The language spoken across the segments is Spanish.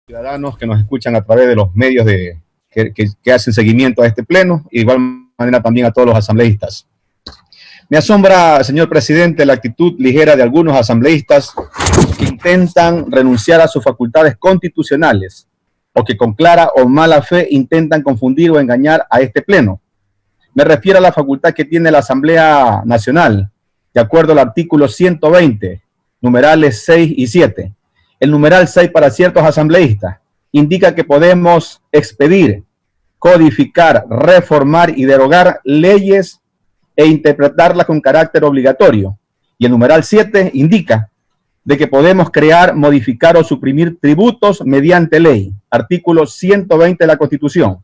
Ciudadanos que nos escuchan a través de los medios que hacen seguimiento a este pleno, y de igual manera también a todos los asambleístas. Me asombra, señor presidente, la actitud ligera de algunos asambleístas que intentan renunciar a sus facultades constitucionales o que con clara o mala fe intentan confundir o engañar a este pleno. Me refiero a la facultad que tiene la Asamblea Nacional, de acuerdo al artículo 120, numerales 6 y 7. El numeral 6 para ciertos asambleístas indica que podemos expedir, codificar, reformar y derogar leyes e interpretarlas con carácter obligatorio. Y el numeral 7 indica de que podemos crear, modificar o suprimir tributos mediante ley. Artículo 120 de la Constitución.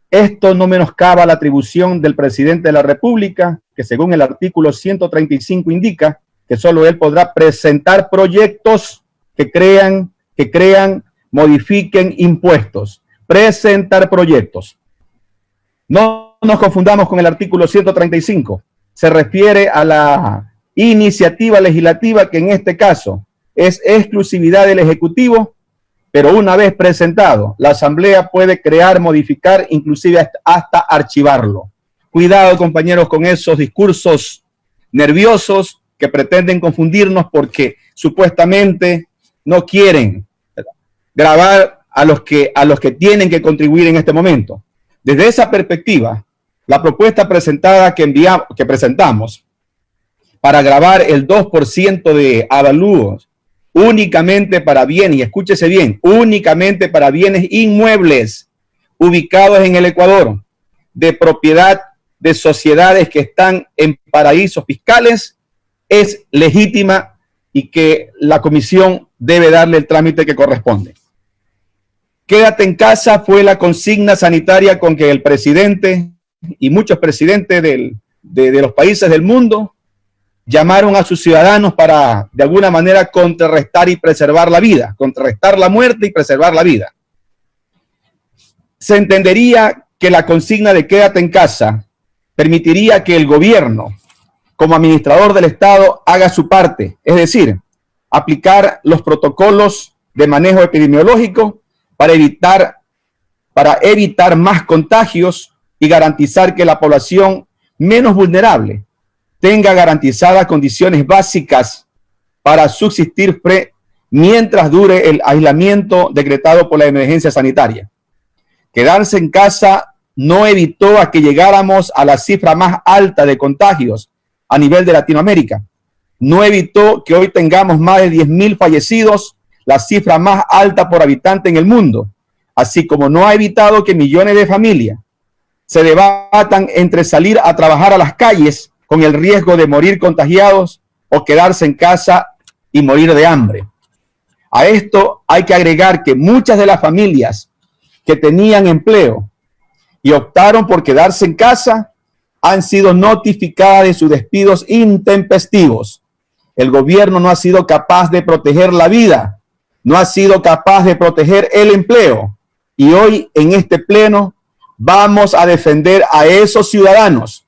Esto no menoscaba la atribución del presidente de la República, que según el artículo 135 indica que solo él podrá presentar proyectos que crean, modifiquen impuestos. Presentar proyectos. No nos confundamos con el artículo 135. Se refiere a la iniciativa legislativa que en este caso es exclusividad del Ejecutivo, pero una vez presentado, la Asamblea puede crear, modificar, inclusive hasta archivarlo. Cuidado, compañeros, con esos discursos nerviosos que pretenden confundirnos porque supuestamente no quieren grabar a los que tienen que contribuir en este momento. Desde esa perspectiva, la propuesta presentada que presentamos para grabar el 2% de avalúos únicamente para bienes, y escúchese bien, únicamente para bienes inmuebles ubicados en el Ecuador, de propiedad de sociedades que están en paraísos fiscales, es legítima y que la comisión debe darle el trámite que corresponde. Quédate en casa fue la consigna sanitaria con que el presidente y muchos presidentes de los países del mundo llamaron a sus ciudadanos para, de alguna manera, contrarrestar y preservar la vida, contrarrestar la muerte y preservar la vida. Se entendería que la consigna de quédate en casa permitiría que el gobierno, como administrador del Estado, haga su parte, es decir, aplicar los protocolos de manejo epidemiológico para evitar más contagios y garantizar que la población menos vulnerable tenga garantizadas condiciones básicas para subsistir mientras dure el aislamiento decretado por la emergencia sanitaria. Quedarse en casa no evitó a que llegáramos a la cifra más alta de contagios a nivel de Latinoamérica. No evitó que hoy tengamos más de 10.000 fallecidos, la cifra más alta por habitante en el mundo, así como no ha evitado que millones de familias se debatan entre salir a trabajar a las calles con el riesgo de morir contagiados o quedarse en casa y morir de hambre. A esto hay que agregar que muchas de las familias que tenían empleo y optaron por quedarse en casa han sido notificadas de sus despidos intempestivos. El gobierno no ha sido capaz de proteger la vida, no ha sido capaz de proteger el empleo. Y hoy en este pleno vamos a defender a esos ciudadanos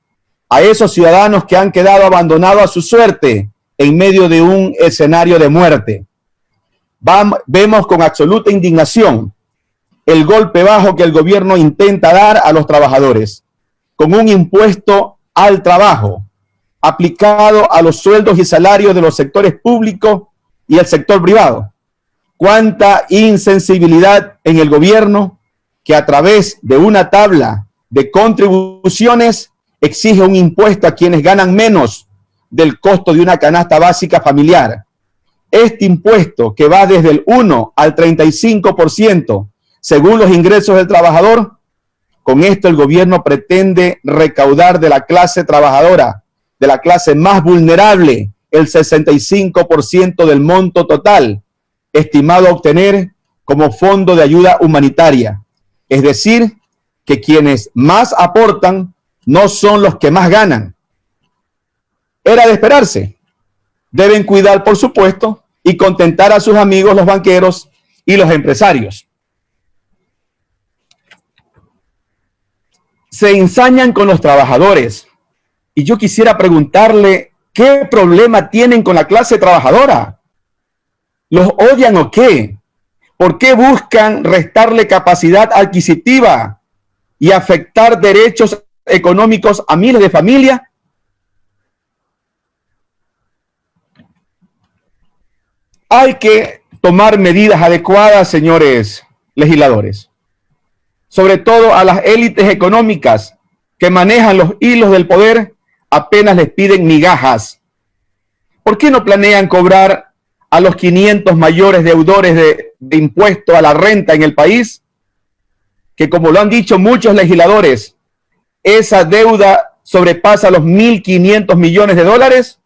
que han quedado abandonados a su suerte en medio de un escenario de muerte. Vemos con absoluta indignación el golpe bajo que el gobierno intenta dar a los trabajadores, con un impuesto al trabajo aplicado a los sueldos y salarios de los sectores públicos y el sector privado. Cuánta insensibilidad en el gobierno que a través de una tabla de contribuciones exige un impuesto a quienes ganan menos del costo de una canasta básica familiar. Este impuesto, que va desde el 1 al 35% según los ingresos del trabajador, con esto el gobierno pretende recaudar de la clase trabajadora, de la clase más vulnerable, el 65% del monto total, estimado a obtener como fondo de ayuda humanitaria. Es decir, que quienes más aportan no son los que más ganan. Era de esperarse. Deben cuidar, por supuesto, y contentar a sus amigos los banqueros y los empresarios. Se ensañan con los trabajadores. Y yo quisiera preguntarle, ¿qué problema tienen con la clase trabajadora? ¿Los odian o qué? ¿Por qué buscan restarle capacidad adquisitiva y afectar derechos económicos a miles de familias? Hay que tomar medidas adecuadas, señores legisladores, sobre todo a las élites económicas que manejan los hilos del poder, apenas les piden migajas. ¿Por qué no planean cobrar a los 500 mayores deudores de impuesto a la renta en el país? Que, como lo han dicho muchos legisladores, esa deuda sobrepasa los 1.500 millones de dólares.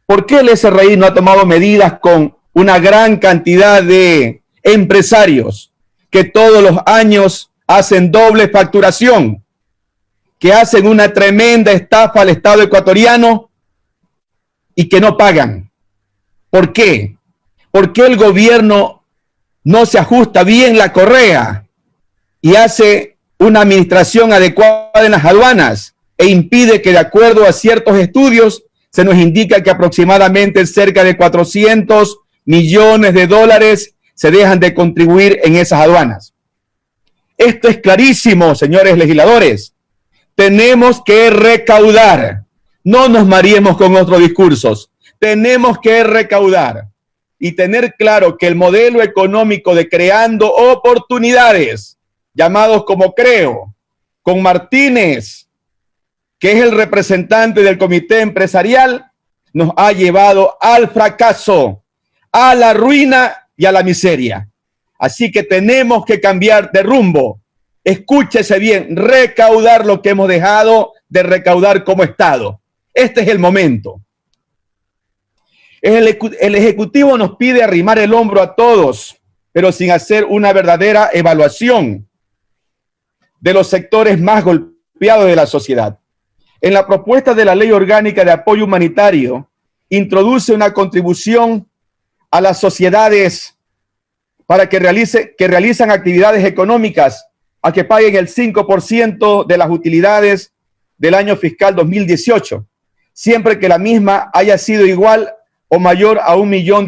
¿Por qué el SRI no ha tomado medidas con una gran cantidad de empresarios que todos los años hacen doble facturación, que hacen una tremenda estafa al Estado ecuatoriano y que no pagan? ¿Por qué? ¿Por qué el gobierno no se ajusta bien la correa y hace una administración adecuada en las aduanas e impide que, de acuerdo a ciertos estudios, se nos indica que aproximadamente cerca de 400 millones de dólares se dejan de contribuir en esas aduanas? Esto es clarísimo, señores legisladores. Tenemos que recaudar. No nos mareemos con otros discursos. Tenemos que recaudar y tener claro que el modelo económico de creando oportunidades, llamados como Creo, con Martínez, que es el representante del comité empresarial, nos ha llevado al fracaso, a la ruina y a la miseria. Así que tenemos que cambiar de rumbo. Escúchese bien, recaudar lo que hemos dejado de recaudar como Estado. Este es el momento. El Ejecutivo nos pide arrimar el hombro a todos, pero sin hacer una verdadera evaluación de los sectores más golpeados de la sociedad. En la propuesta de la Ley Orgánica de Apoyo Humanitario, introduce una contribución a las sociedades para que realizan actividades económicas a que paguen el 5% de las utilidades del año fiscal 2018, siempre que la misma haya sido igual o mayor a $1 millón.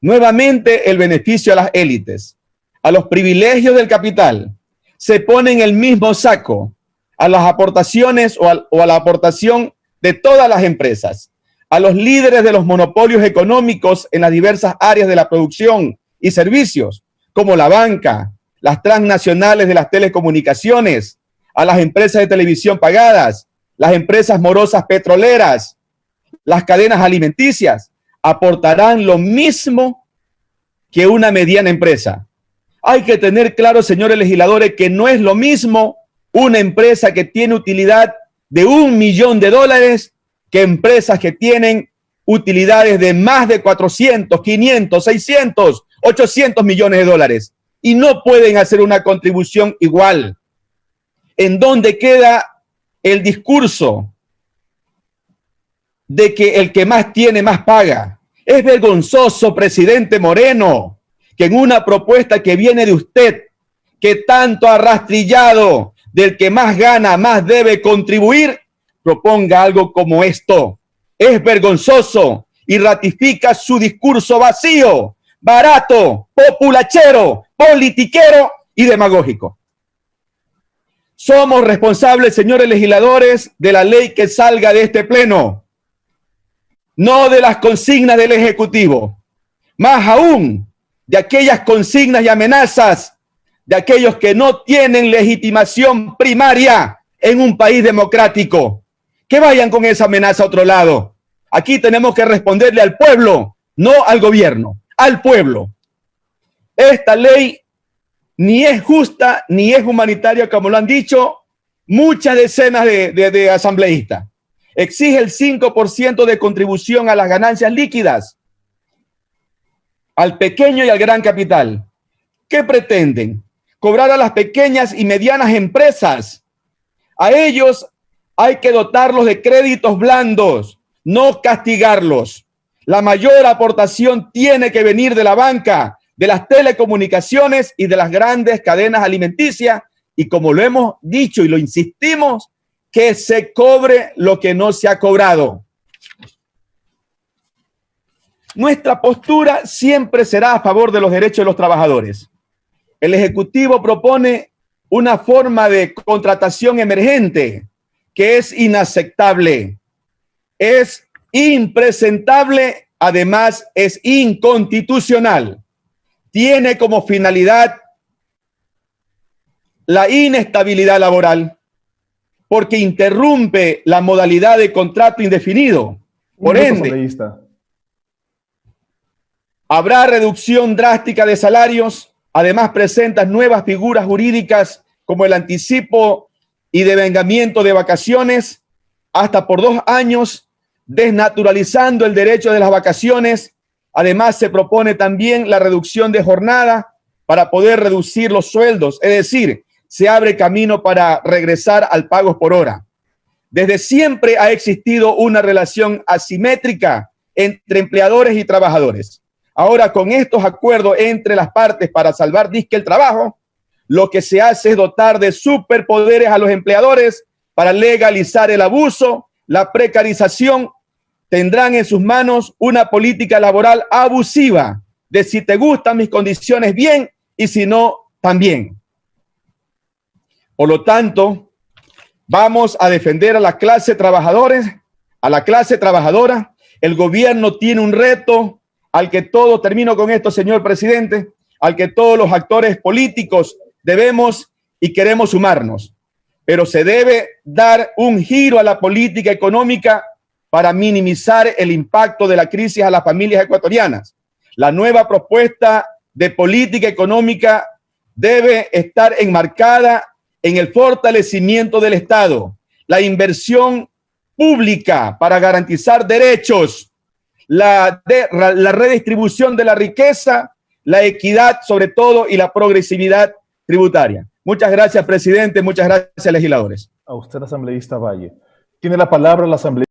Nuevamente, el beneficio a las élites, a los privilegios del capital, se pone en el mismo saco a las aportaciones o a la aportación de todas las empresas, a los líderes de los monopolios económicos en las diversas áreas de la producción y servicios, como la banca, las transnacionales de las telecomunicaciones, a las empresas de televisión pagadas, las empresas morosas petroleras, las cadenas alimenticias, aportarán lo mismo que una mediana empresa. Hay que tener claro, señores legisladores, que no es lo mismo una empresa que tiene utilidad de $1 millón que empresas que tienen utilidades de más de 400, 500, 600, 800 millones de dólares y no pueden hacer una contribución igual. ¿En dónde queda el discurso de que el que más tiene más paga? Es vergonzoso, presidente Moreno, que en una propuesta que viene de usted, que tanto ha rastrillado del que más gana, más debe contribuir, proponga algo como esto. Es vergonzoso y ratifica su discurso vacío, barato, populachero, politiquero y demagógico. Somos responsables, señores legisladores, de la ley que salga de este pleno, no de las consignas del Ejecutivo, más aún de aquellas consignas y amenazas de aquellos que no tienen legitimación primaria en un país democrático. Que vayan con esa amenaza a otro lado. Aquí tenemos que responderle al pueblo, no al gobierno, al pueblo. Esta ley ni es justa ni es humanitaria, como lo han dicho muchas decenas de asambleístas. Exige el 5% de contribución a las ganancias líquidas, al pequeño y al gran capital. ¿Qué pretenden? Cobrar a las pequeñas y medianas empresas. A ellos hay que dotarlos de créditos blandos, no castigarlos. La mayor aportación tiene que venir de la banca, de las telecomunicaciones y de las grandes cadenas alimenticias. Y como lo hemos dicho y lo insistimos, que se cobre lo que no se ha cobrado. Nuestra postura siempre será a favor de los derechos de los trabajadores. El Ejecutivo propone una forma de contratación emergente que es inaceptable, es impresentable, además es inconstitucional. Tiene como finalidad la inestabilidad laboral porque interrumpe la modalidad de contrato indefinido. Por ende, habrá reducción drástica de salarios. Además, presenta nuevas figuras jurídicas como el anticipo y devengamiento de vacaciones hasta por 2 años, desnaturalizando el derecho de las vacaciones. Además, se propone también la reducción de jornada para poder reducir los sueldos, es decir, se abre camino para regresar al pago por hora. Desde siempre ha existido una relación asimétrica entre empleadores y trabajadores. Ahora, con estos acuerdos entre las partes para salvar disque el trabajo, lo que se hace es dotar de superpoderes a los empleadores para legalizar el abuso, la precarización. Tendrán en sus manos una política laboral abusiva de si te gustan mis condiciones, bien, y si no, también. Por lo tanto, vamos a defender a la clase trabajadora. El gobierno tiene un reto al que todos, termino con esto, señor presidente, al que todos los actores políticos debemos y queremos sumarnos. Pero se debe dar un giro a la política económica para minimizar el impacto de la crisis a las familias ecuatorianas. La nueva propuesta de política económica debe estar enmarcada en el fortalecimiento del Estado, la inversión pública para garantizar derechos, la redistribución de la riqueza, la equidad sobre todo y la progresividad tributaria. Muchas gracias, presidente. Muchas gracias, legisladores. A usted, asambleísta Valle. Tiene la palabra la asambleísta.